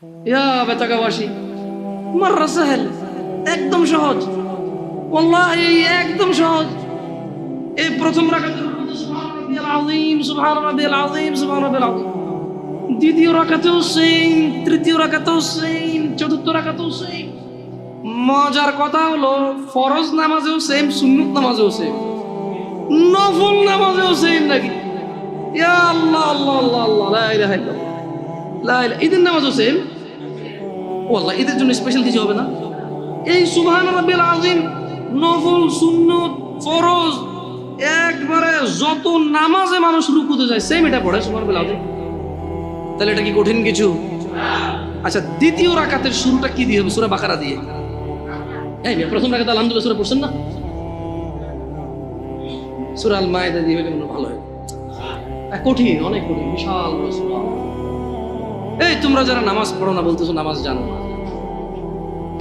ইয়া বেতাকাবাসী, মাররা সাহেল, একদম সহজ, ওয়াল্লাহি একদম সহজ। এই প্রথম রাকাতের মধ্যে সুবহান রাব্বিয়াল আযীম, সুবহান রাব্বিয়াল আযীম, সুবহান রাব্বিয়াল আযীম। দ্বিতীয় রাকাতেও সেম, তৃতীয় রাকাতেও সেম, চতুর্থ রাকাতেও সেম। মজার কথা হলো ফরজ নামাজেও সেম, সুন্নত নামাজেও সেম, নফল নামাজেও সেম নাকি? ইয়া আল্লাহ আল্লাহ আল্লাহ আল্লাহ, লা ইলাহা ইল্লাল্লাহ, লা ইলাহা। ঈদের নামাজও সেম। ওয়াল্লাহ ঈদের জন্য স্পেশাল কিছু হবে না? এই সুবহান রাব্বিয়াল আযীম, নফল, সুন্নত, ফরজ, একবারে যত নামাজে মানুষ রুকুতে যায় সেম এটা পড়ে সুবহান রাব্বিয়াল আযীম। তাহলে এটা কি কঠিন কিছু? আচ্ছা, দ্বিতীয় রাকাতের শুরুটা কি দিয়ে হবে? সূরা বাকারা দিয়ে। এই প্রথম রাকাতে আলহামদুলিল্লাহ সূরা পড়ছেন না? সূরা আল মায়েদা দিয়ে হলে ভালো হয়। কঠিন, অনেক কঠিন, বিশাল সূরা। এই তোমরা যারা নামাজ পড়ো না বলতেছো নামাজ জানো না,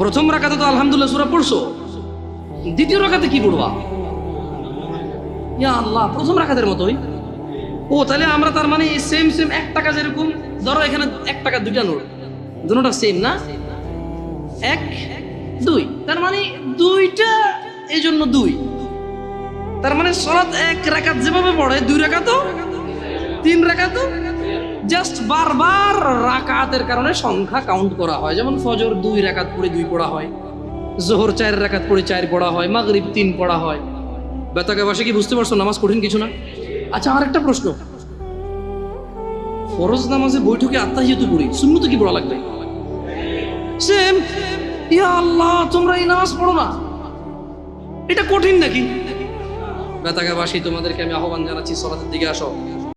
প্রথম রাকাতে তো আলহামদুলিল্লাহ সূরা পড়ছো, দ্বিতীয় রাকাতে কি পড়বা? ইয়া আল্লাহ, প্রথম রাকাতের মতোই। ও তাহলে আমরা তার মানে সেম সেম 1 টাকা, যেরকম ধরো এখানে 1 টাকা দুইটা নোট, দুটোটা সেম না, 1 2, তার মানে দুইটা, এই জন্য 2। তার মানে সালাত 1 রাকাত যেভাবে পড়ে 2 রাকাতও 3 রাকাতও, জাস্ট বারবার রাকাতের কারণে সংখ্যা কাউন্ট করা হয়। যেমন ফজর 2 রাকাত পড়ে 2 পড়া হয়, জোহর 4 রাকাত পড়ে 4 পড়া হয়, মাগরিব 3 পড়া হয়। বেতাকাবাসী কি বুঝতে পারছো নামাজ কঠিন কিছু না? আচ্ছা, আরেকটা প্রশ্ন, ফরজ নামাজে বৈঠকে আত্তাহিয়াতু পড়ি, সুন্নতে কি পড়া লাগবে? সেম। ইয়া আল্লাহ, তোমরা এই নামাজ পড়ো না, এটা কঠিন নাকি? বেতাকাবাসী, তোমাদেরকে আমি আহ্বান জানাচ্ছি সালাতের দিকে আসো।